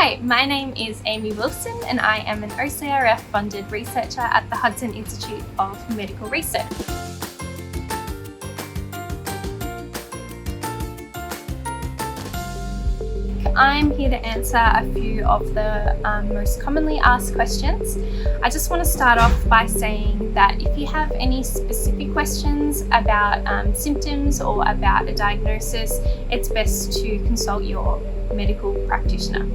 Hi, my name is Amy Wilson and I am an OCRF funded researcher at the Hudson Institute of Medical Research. I'm here to answer a few of the most commonly asked questions. I just want to start off by saying that if you have any specific questions about symptoms or about a diagnosis, it's best to consult your medical practitioner.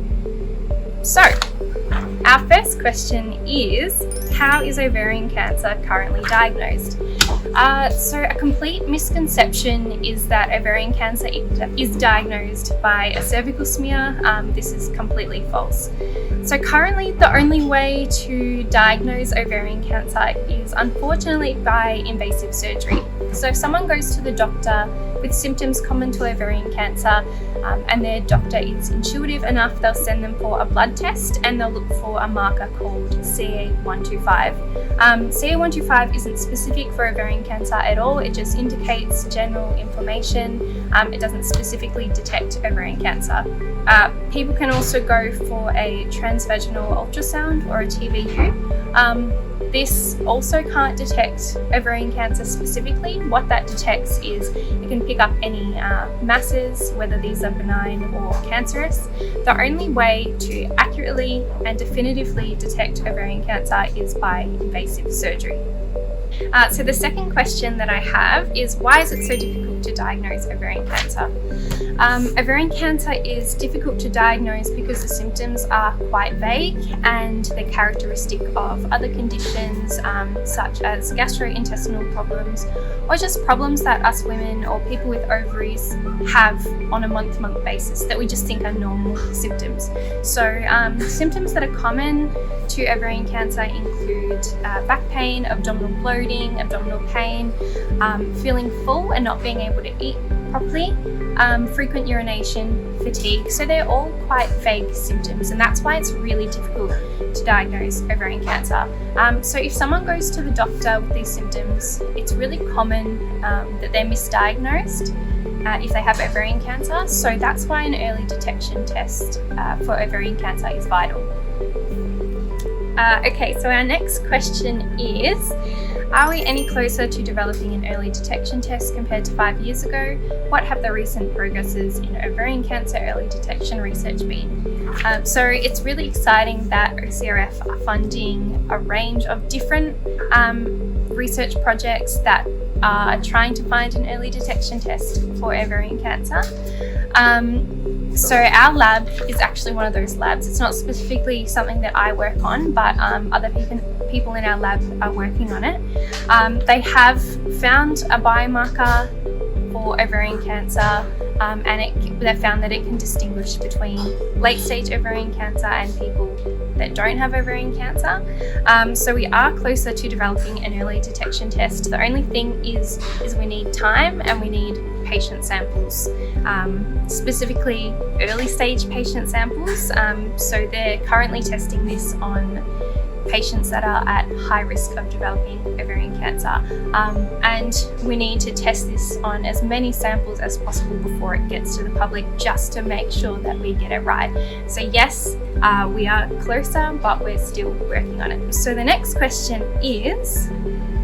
So, our first question is, how is ovarian cancer currently diagnosed? So a complete misconception is that ovarian cancer is diagnosed by a cervical smear. This is completely false. So currently the only way to diagnose ovarian cancer is unfortunately by invasive surgery. So if someone goes to the doctor with symptoms common to ovarian cancer and their doctor is intuitive enough, they'll send them for a blood test and they'll look for a marker called CA125. CA125 isn't specific for ovarian cancer at all, it just indicates general inflammation. It doesn't specifically detect ovarian cancer. People can also go for a transvaginal ultrasound or a TVU. This also can't detect ovarian cancer specifically. What that detects is it can pick up any masses, whether these are benign or cancerous. The only way to accurately and definitively detect ovarian cancer is by invasive surgery. So the second question that I have is, why is it so difficult to diagnose ovarian cancer? Ovarian cancer is difficult to diagnose because the symptoms are quite vague and they're characteristic of other conditions such as gastrointestinal problems or just problems that us women or people with ovaries have on a month-to-month basis that we just think are normal symptoms. So symptoms that are common to ovarian cancer include back pain, abdominal bloating, abdominal pain, feeling full and not being able to eat properly, frequent urination, fatigue. So they're all quite vague symptoms, and that's why it's really difficult to diagnose ovarian cancer. So if someone goes to the doctor with these symptoms, it's really common that they're misdiagnosed if they have ovarian cancer. So that's why an early detection test for ovarian cancer is vital. Okay, so our next question is, are we any closer to developing an early detection test compared to 5 years ago? What have the recent progresses in ovarian cancer early detection research been? So it's really exciting that OCRF are funding a range of different research projects that are trying to find an early detection test for ovarian cancer. So our lab is actually one of those labs. It's not specifically something that I work on, but other people in our lab are working on it. They have found a biomarker for ovarian cancer and they found that it can distinguish between late stage ovarian cancer and people that don't have ovarian cancer. So we are closer to developing an early detection test. The only thing is we need time and we need patient samples, specifically early stage patient samples. So they're currently testing this on patients that are at high risk of developing ovarian cancer. And we need to test this on as many samples as possible before it gets to the public, just to make sure that we get it right. So yes, we are closer, but we're still working on it. So the next question is,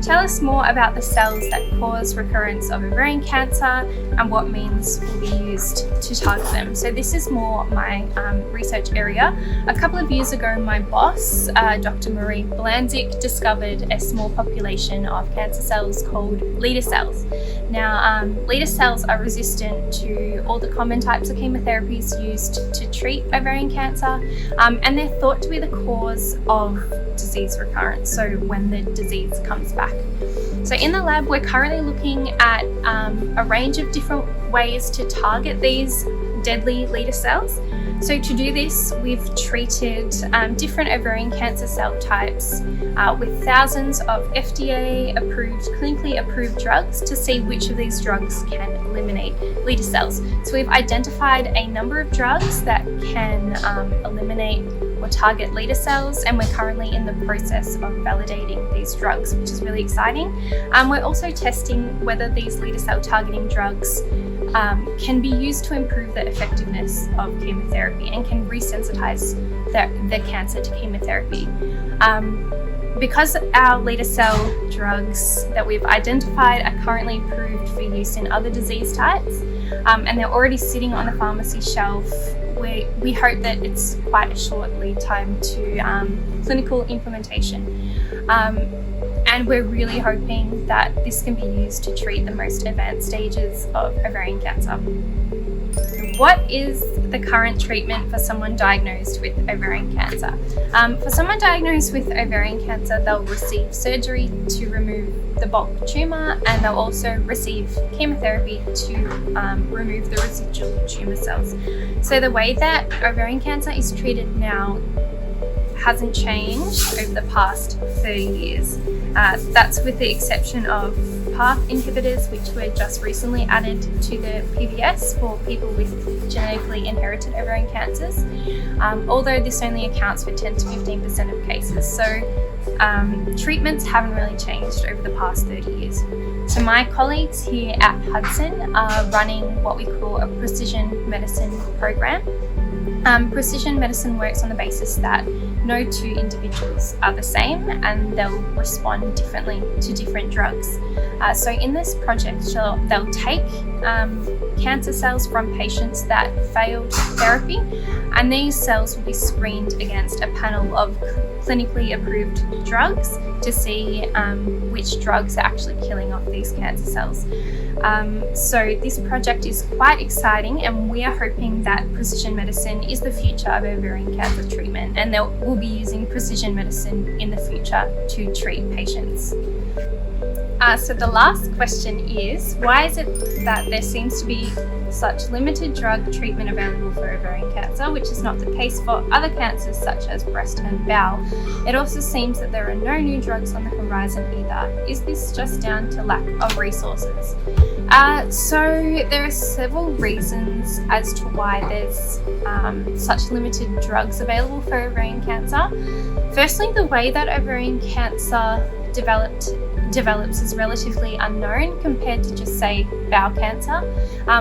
tell us more about the cells that cause recurrence of ovarian cancer and what means will be used to target them. So this is more my research area. A couple of years ago, my boss, Dr. Marie Blanzik, discovered a small population of cancer cells called leader cells. Now, leader cells are resistant to all the common types of chemotherapies used to treat ovarian cancer, and they're thought to be the cause of disease recurrence, so when the disease comes back. So in the lab, we're currently looking at a range of different ways to target these deadly leader cells. So to do this, we've treated different ovarian cancer cell types with thousands of FDA-approved, clinically approved drugs to see which of these drugs can eliminate leader cells. So we've identified a number of drugs that can eliminate or target leader cells, and we're currently in the process of validating these drugs, which is really exciting. We're also testing whether these leader cell targeting drugs can be used to improve the effectiveness of chemotherapy. chemotherapy and can resensitize the cancer to chemotherapy. Because our leader cell drugs that we've identified are currently approved for use in other disease types, and they're already sitting on the pharmacy shelf, we hope that it's quite a short lead time to clinical implementation. And we're really hoping that this can be used to treat the most advanced stages of ovarian cancer. What is the current treatment for someone diagnosed with ovarian cancer? For someone diagnosed with ovarian cancer, they'll receive surgery to remove the bulk tumour, and they'll also receive chemotherapy to remove the residual tumour cells. So the way that ovarian cancer is treated now hasn't changed over the past 30 years. That's with the exception of PARP inhibitors, which were just recently added to the PBS for people with genetically inherited ovarian cancers, although this only accounts for 10 to 15% of cases. So treatments haven't really changed over the past 30 years. So my colleagues here at Hudson are running what we call a precision medicine program. Precision medicine works on the basis that no two individuals are the same and they'll respond differently to different drugs. So in this project, they'll take cancer cells from patients that failed therapy, and these cells will be screened against a panel of clinically approved drugs to see which drugs are actually killing off these cancer cells. So this project is quite exciting, and we are hoping that precision medicine is the future of ovarian cancer treatment, and we'll be using precision medicine in the future to treat patients. So the last question is, why is it that there seems to be such limited drug treatment available for ovarian cancer, which is not the case for other cancers such as breast and bowel? It also seems that there are no new drugs on the horizon either. Is this just down to lack of resources? So there are several reasons as to why there's such limited drugs available for ovarian cancer. Firstly, the way that ovarian cancer develops is relatively unknown compared to just say bowel cancer,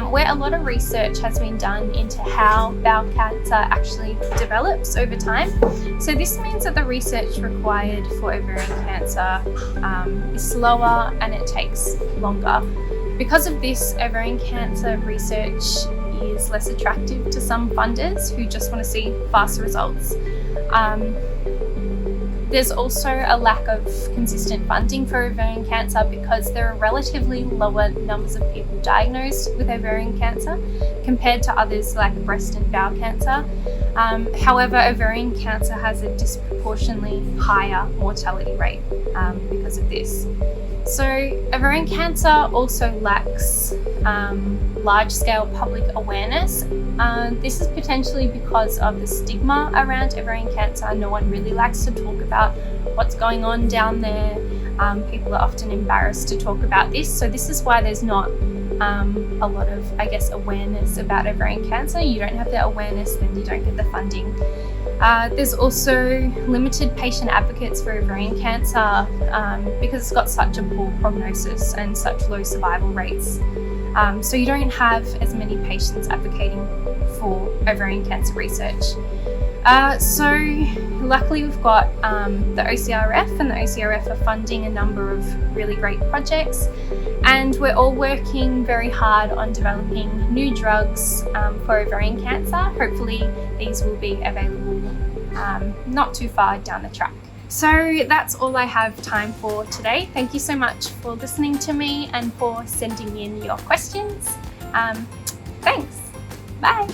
where a lot of research has been done into how bowel cancer actually develops over time. So this means that the research required for ovarian cancer is slower and it takes longer. Because of this, ovarian cancer research is less attractive to some funders who just want to see fast results. There's also a lack of consistent funding for ovarian cancer because there are relatively lower numbers of people diagnosed with ovarian cancer compared to others like breast and bowel cancer. However, ovarian cancer has a disproportionately higher mortality rate because of this. So ovarian cancer also lacks large-scale public awareness. This is potentially because of the stigma around ovarian cancer. No one really likes to talk about what's going on down there. People are often embarrassed to talk about this. So this is why there's not a lot of, awareness about ovarian cancer. You don't have the awareness, then you don't get the funding. There's also limited patient advocates for ovarian cancer because it's got such a poor prognosis and such low survival rates. So you don't have as many patients advocating for ovarian cancer research. So luckily we've got the OCRF, and the OCRF are funding a number of really great projects, and we're all working very hard on developing new drugs for ovarian cancer. Hopefully these will be available not too far down the track. So that's all I have time for today. Thank you so much for listening to me and for sending in your questions. Thanks. Bye.